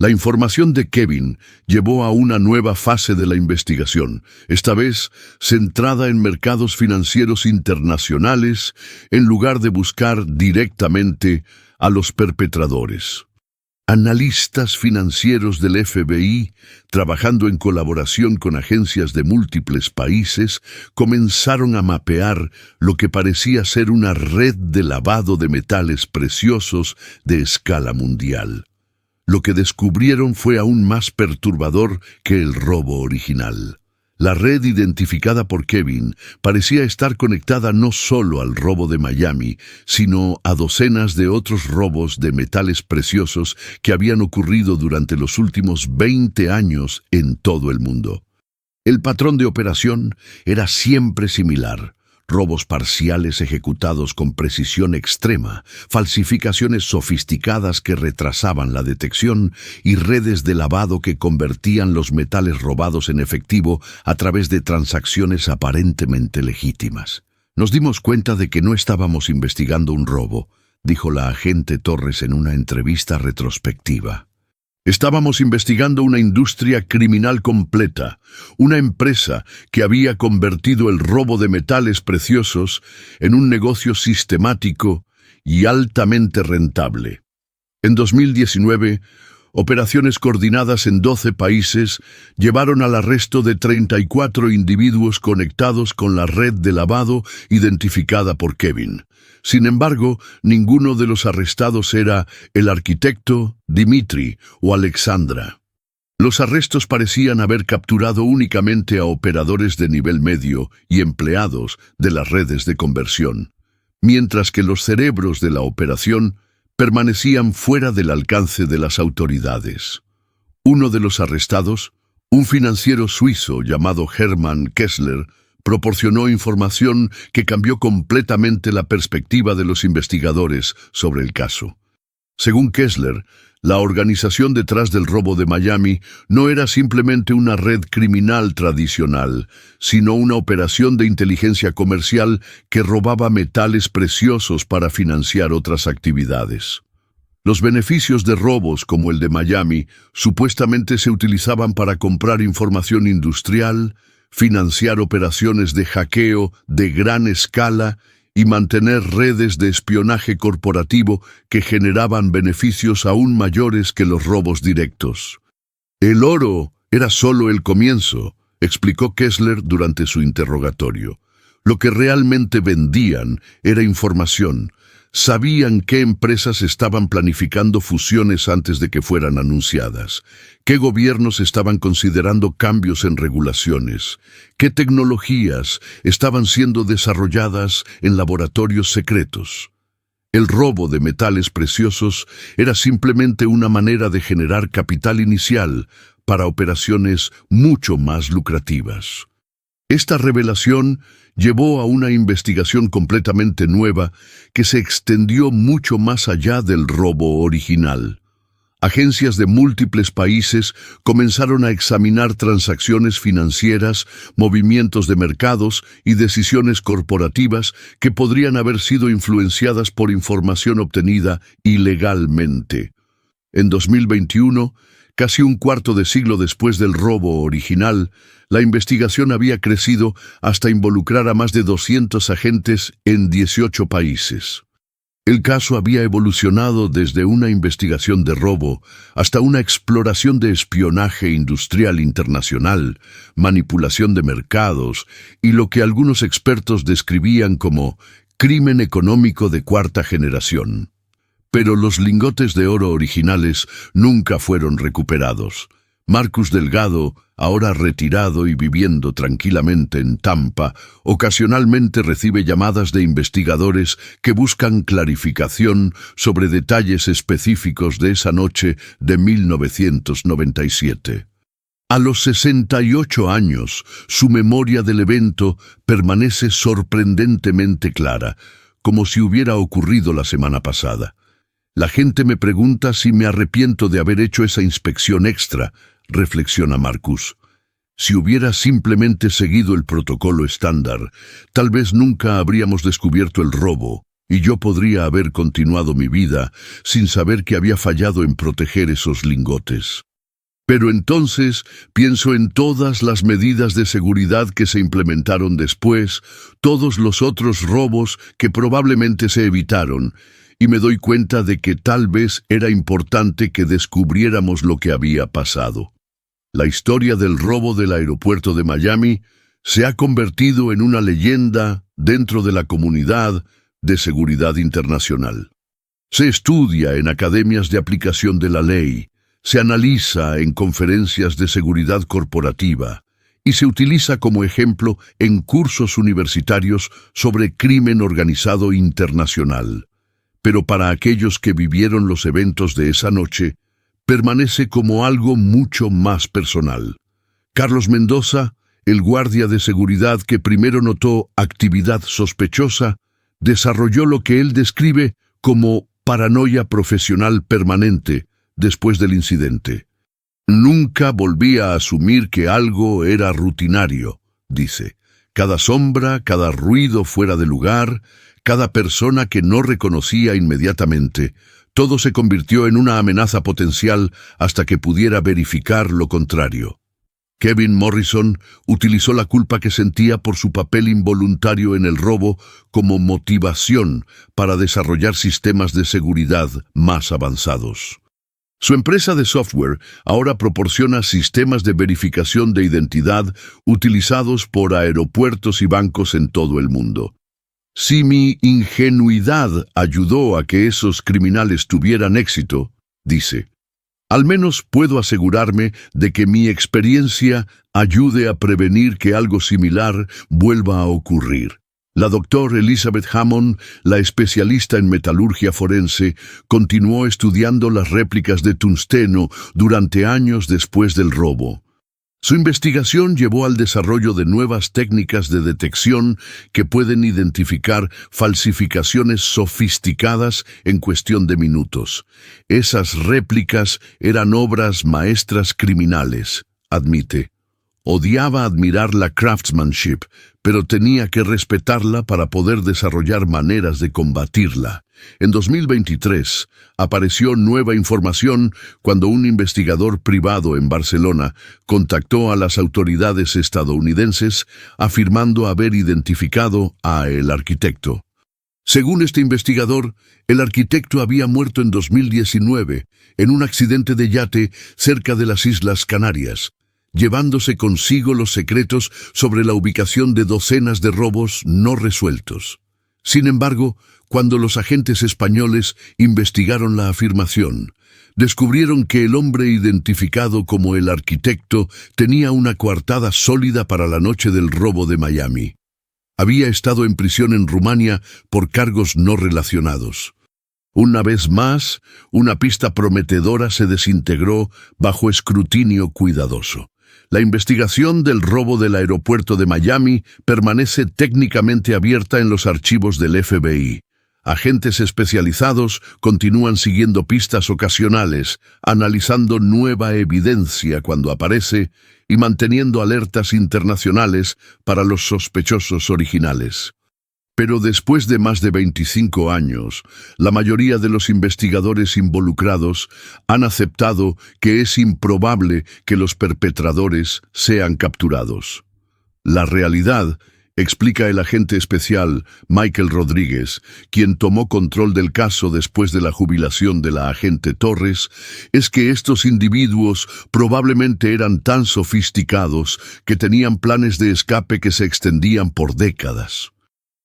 La información de Kevin llevó a una nueva fase de la investigación, esta vez centrada en mercados financieros internacionales en lugar de buscar directamente a los perpetradores. Analistas financieros del FBI, trabajando en colaboración con agencias de múltiples países, comenzaron a mapear lo que parecía ser una red de lavado de metales preciosos de escala mundial. Lo que descubrieron fue aún más perturbador que el robo original. La red identificada por Kevin parecía estar conectada no solo al robo de Miami, sino a docenas de otros robos de metales preciosos que habían ocurrido durante los últimos 20 años en todo el mundo. El patrón de operación era siempre similar: robos parciales ejecutados con precisión extrema, falsificaciones sofisticadas que retrasaban la detección y redes de lavado que convertían los metales robados en efectivo a través de transacciones aparentemente legítimas. Nos dimos cuenta de que no estábamos investigando un robo, dijo la agente Torres en una entrevista retrospectiva. Estábamos investigando una industria criminal completa, una empresa que había convertido el robo de metales preciosos en un negocio sistemático y altamente rentable. En 2019, operaciones coordinadas en 12 países llevaron al arresto de 34 individuos conectados con la red de lavado identificada por Kevin. Sin embargo, ninguno de los arrestados era el arquitecto, Dimitri o Alexandra. Los arrestos parecían haber capturado únicamente a operadores de nivel medio y empleados de las redes de conversión, mientras que los cerebros de la operación permanecían fuera del alcance de las autoridades. Uno de los arrestados, un financiero suizo llamado Hermann Kessler, proporcionó información que cambió completamente la perspectiva de los investigadores sobre el caso. Según Kessler, la organización detrás del robo de Miami no era simplemente una red criminal tradicional, sino una operación de inteligencia comercial que robaba metales preciosos para financiar otras actividades. Los beneficios de robos como el de Miami supuestamente se utilizaban para comprar información industrial, financiar operaciones de hackeo de gran escala y mantener redes de espionaje corporativo que generaban beneficios aún mayores que los robos directos. El oro era solo el comienzo, explicó Kessler durante su interrogatorio. Lo que realmente vendían era información. Sabían qué empresas estaban planificando fusiones antes de que fueran anunciadas, qué gobiernos estaban considerando cambios en regulaciones, qué tecnologías estaban siendo desarrolladas en laboratorios secretos. El robo de metales preciosos era simplemente una manera de generar capital inicial para operaciones mucho más lucrativas. Esta revelación llevó a una investigación completamente nueva que se extendió mucho más allá del robo original. Agencias de múltiples países comenzaron a examinar transacciones financieras, movimientos de mercados y decisiones corporativas que podrían haber sido influenciadas por información obtenida ilegalmente. En 2021, casi un cuarto de siglo después del robo original, la investigación había crecido hasta involucrar a más de 200 agentes en 18 países. El caso había evolucionado desde una investigación de robo hasta una exploración de espionaje industrial internacional, manipulación de mercados y lo que algunos expertos describían como crimen económico de cuarta generación. Pero los lingotes de oro originales nunca fueron recuperados. Marcus Delgado, ahora retirado y viviendo tranquilamente en Tampa, ocasionalmente recibe llamadas de investigadores que buscan clarificación sobre detalles específicos de esa noche de 1997. A los 68 años, su memoria del evento permanece sorprendentemente clara, como si hubiera ocurrido la semana pasada. La gente me pregunta si me arrepiento de haber hecho esa inspección extra, reflexiona Marcus. Si hubiera simplemente seguido el protocolo estándar, tal vez nunca habríamos descubierto el robo, y yo podría haber continuado mi vida sin saber que había fallado en proteger esos lingotes. Pero entonces pienso en todas las medidas de seguridad que se implementaron después, todos los otros robos que probablemente se evitaron, y me doy cuenta de que tal vez era importante que descubriéramos lo que había pasado. La historia del robo del aeropuerto de Miami se ha convertido en una leyenda dentro de la comunidad de seguridad internacional. Se estudia en academias de aplicación de la ley, se analiza en conferencias de seguridad corporativa y se utiliza como ejemplo en cursos universitarios sobre crimen organizado internacional. Pero para aquellos que vivieron los eventos de esa noche, permanece como algo mucho más personal. Carlos Mendoza, el guardia de seguridad que primero notó actividad sospechosa, desarrolló lo que él describe como paranoia profesional permanente después del incidente. Nunca volví a asumir que algo era rutinario, dice. Cada sombra, cada ruido fuera de lugar, cada persona que no reconocía inmediatamente, todo se convirtió en una amenaza potencial hasta que pudiera verificar lo contrario. Kevin Morrison utilizó la culpa que sentía por su papel involuntario en el robo como motivación para desarrollar sistemas de seguridad más avanzados. Su empresa de software ahora proporciona sistemas de verificación de identidad utilizados por aeropuertos y bancos en todo el mundo. Si mi ingenuidad ayudó a que esos criminales tuvieran éxito, dice, al menos puedo asegurarme de que mi experiencia ayude a prevenir que algo similar vuelva a ocurrir. La doctora Elizabeth Hammond, la especialista en metalurgia forense, continuó estudiando las réplicas de tungsteno durante años después del robo. Su investigación llevó al desarrollo de nuevas técnicas de detección que pueden identificar falsificaciones sofisticadas en cuestión de minutos. Esas réplicas eran obras maestras criminales, admite. Odiaba admirar la craftsmanship, pero tenía que respetarla para poder desarrollar maneras de combatirla. En 2023, apareció nueva información cuando un investigador privado en Barcelona contactó a las autoridades estadounidenses afirmando haber identificado a el arquitecto. Según este investigador, el arquitecto había muerto en 2019 en un accidente de yate cerca de las Islas Canarias, llevándose consigo los secretos sobre la ubicación de docenas de robos no resueltos. Sin embargo, cuando los agentes españoles investigaron la afirmación, descubrieron que el hombre identificado como el arquitecto tenía una coartada sólida para la noche del robo de Miami. Había estado en prisión en Rumania por cargos no relacionados. Una vez más, una pista prometedora se desintegró bajo escrutinio cuidadoso. La investigación del robo del aeropuerto de Miami permanece técnicamente abierta en los archivos del FBI. Agentes especializados continúan siguiendo pistas ocasionales, analizando nueva evidencia cuando aparece y manteniendo alertas internacionales para los sospechosos originales. Pero después de más de 25 años, la mayoría de los investigadores involucrados han aceptado que es improbable que los perpetradores sean capturados. La realidad, explica el agente especial Michael Rodríguez, quien tomó control del caso después de la jubilación de la agente Torres, es que estos individuos probablemente eran tan sofisticados que tenían planes de escape que se extendían por décadas.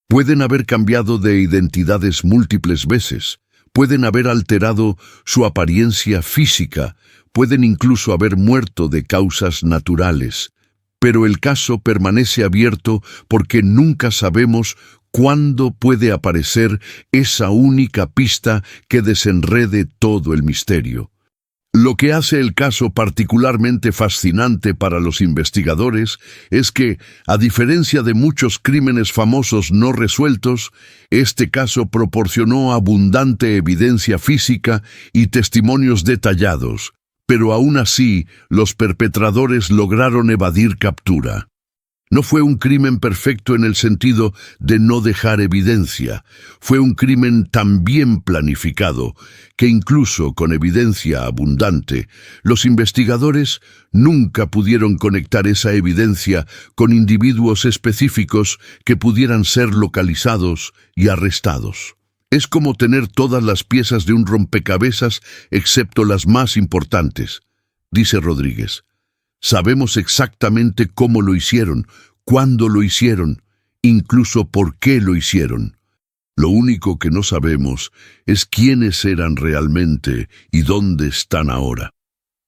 Pueden haber cambiado de identidades múltiples veces, pueden haber alterado su apariencia física, pueden incluso haber muerto de causas naturales. Pero el caso permanece abierto porque nunca sabemos cuándo puede aparecer esa única pista que desenrede todo el misterio. Lo que hace el caso particularmente fascinante para los investigadores es que, a diferencia de muchos crímenes famosos no resueltos, este caso proporcionó abundante evidencia física y testimonios detallados, pero aún así los perpetradores lograron evadir captura. No fue un crimen perfecto en el sentido de no dejar evidencia. Fue un crimen tan bien planificado que incluso con evidencia abundante, los investigadores nunca pudieron conectar esa evidencia con individuos específicos que pudieran ser localizados y arrestados. Es como tener todas las piezas de un rompecabezas excepto las más importantes, dice Rodríguez. Sabemos exactamente cómo lo hicieron, cuándo lo hicieron, incluso por qué lo hicieron. Lo único que no sabemos es quiénes eran realmente y dónde están ahora.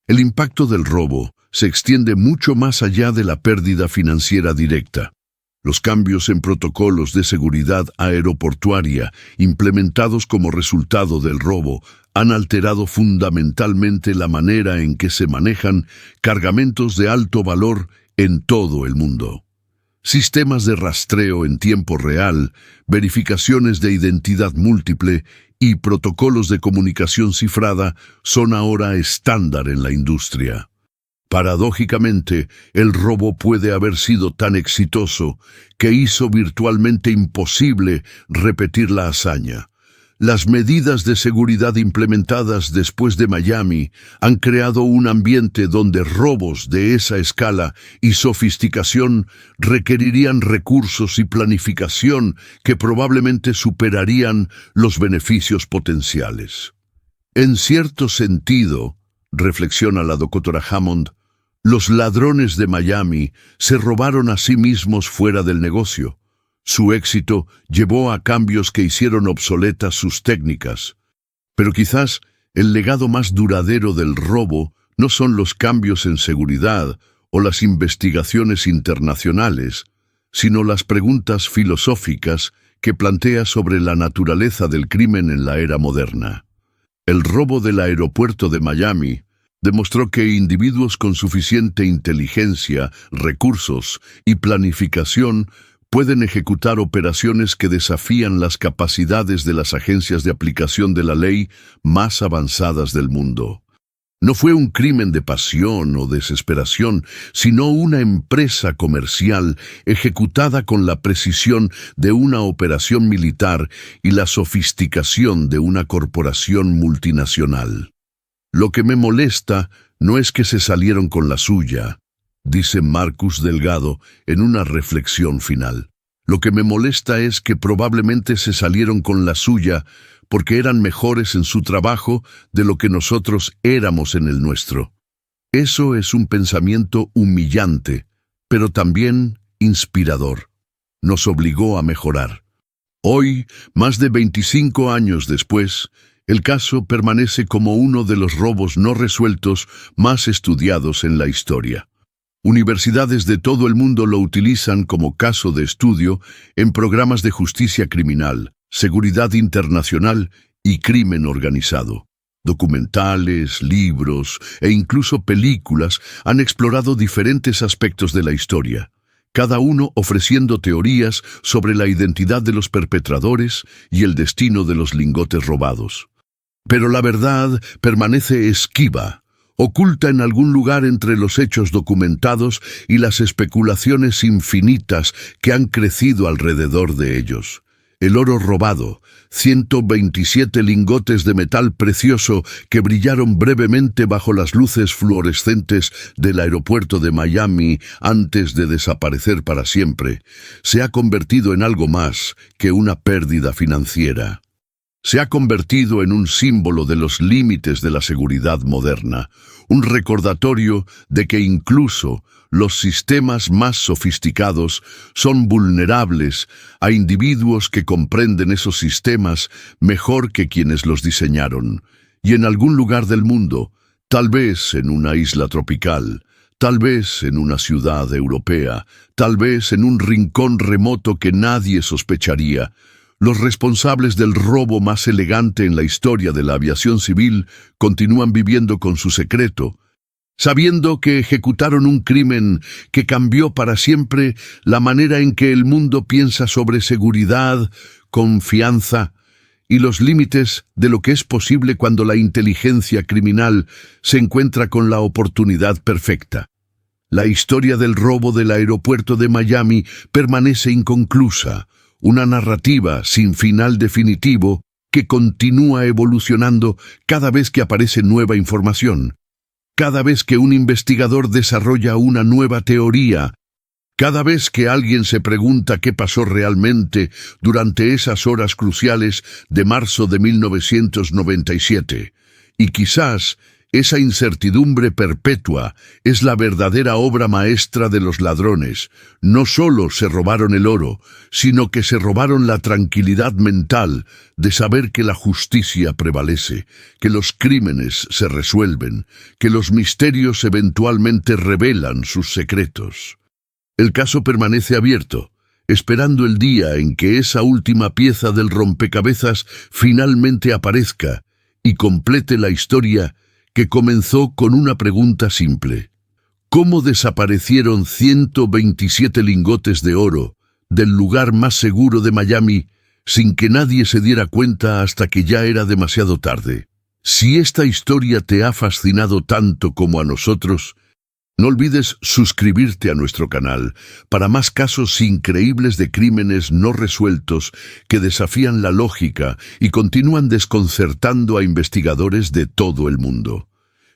El impacto del robo se extiende mucho más allá de la pérdida financiera directa. Los cambios en protocolos de seguridad aeroportuaria implementados como resultado del robo han alterado fundamentalmente la manera en que se manejan cargamentos de alto valor en todo el mundo. Sistemas de rastreo en tiempo real, verificaciones de identidad múltiple y protocolos de comunicación cifrada son ahora estándar en la industria. Paradójicamente, el robo puede haber sido tan exitoso que hizo virtualmente imposible repetir la hazaña. Las medidas de seguridad implementadas después de Miami han creado un ambiente donde robos de esa escala y sofisticación requerirían recursos y planificación que probablemente superarían los beneficios potenciales. En cierto sentido, reflexiona la doctora Hammond, los ladrones de Miami se robaron a sí mismos fuera del negocio. Su éxito llevó a cambios que hicieron obsoletas sus técnicas. Pero quizás el legado más duradero del robo no son los cambios en seguridad o las investigaciones internacionales, sino las preguntas filosóficas que plantea sobre la naturaleza del crimen en la era moderna. El robo del aeropuerto de Miami demostró que individuos con suficiente inteligencia, recursos y planificación pueden ejecutar operaciones que desafían las capacidades de las agencias de aplicación de la ley más avanzadas del mundo. No fue un crimen de pasión o desesperación, sino una empresa comercial ejecutada con la precisión de una operación militar y la sofisticación de una corporación multinacional. Lo que me molesta no es que se salieron con la suya, dice Marcus Delgado en una reflexión final. Lo que me molesta es que probablemente se salieron con la suya porque eran mejores en su trabajo de lo que nosotros éramos en el nuestro. Eso es un pensamiento humillante, pero también inspirador. Nos obligó a mejorar. Hoy, más de 25 años después, el caso permanece como uno de los robos no resueltos más estudiados en la historia. Universidades de todo el mundo lo utilizan como caso de estudio en programas de justicia criminal, seguridad internacional y crimen organizado. Documentales, libros e incluso películas han explorado diferentes aspectos de la historia, cada uno ofreciendo teorías sobre la identidad de los perpetradores y el destino de los lingotes robados. Pero la verdad permanece esquiva, oculta en algún lugar entre los hechos documentados y las especulaciones infinitas que han crecido alrededor de ellos. El oro robado, 127 lingotes de metal precioso que brillaron brevemente bajo las luces fluorescentes del aeropuerto de Miami antes de desaparecer para siempre, se ha convertido en algo más que una pérdida financiera. se ha convertido en un símbolo de los límites de la seguridad moderna, un recordatorio de que incluso los sistemas más sofisticados son vulnerables a individuos que comprenden esos sistemas mejor que quienes los diseñaron. Y en algún lugar del mundo, tal vez en una isla tropical, tal vez en una ciudad europea, tal vez en un rincón remoto que nadie sospecharía, los responsables del robo más elegante en la historia de la aviación civil continúan viviendo con su secreto, sabiendo que ejecutaron un crimen que cambió para siempre la manera en que el mundo piensa sobre seguridad, confianza y los límites de lo que es posible cuando la inteligencia criminal se encuentra con la oportunidad perfecta. La historia del robo del aeropuerto de Miami permanece inconclusa, una narrativa sin final definitivo que continúa evolucionando cada vez que aparece nueva información, cada vez que un investigador desarrolla una nueva teoría, cada vez que alguien se pregunta qué pasó realmente durante esas horas cruciales de marzo de 1997. Y quizás esa incertidumbre perpetua es la verdadera obra maestra de los ladrones. No solo se robaron el oro, sino que se robaron la tranquilidad mental de saber que la justicia prevalece, que los crímenes se resuelven, que los misterios eventualmente revelan sus secretos. El caso permanece abierto, esperando el día en que esa última pieza del rompecabezas finalmente aparezca y complete la historia que comenzó con una pregunta simple. ¿Cómo desaparecieron 127 lingotes de oro del lugar más seguro de Miami sin que nadie se diera cuenta hasta que ya era demasiado tarde? Si esta historia te ha fascinado tanto como a nosotros, no olvides suscribirte a nuestro canal para más casos increíbles de crímenes no resueltos que desafían la lógica y continúan desconcertando a investigadores de todo el mundo.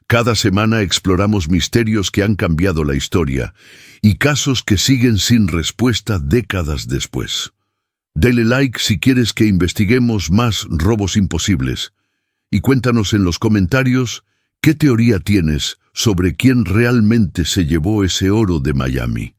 Cada semana exploramos misterios que han cambiado la historia y casos que siguen sin respuesta décadas después. Dale like si quieres que investiguemos más robos imposibles y cuéntanos en los comentarios qué teoría tienes sobre quién realmente se llevó ese oro de Miami.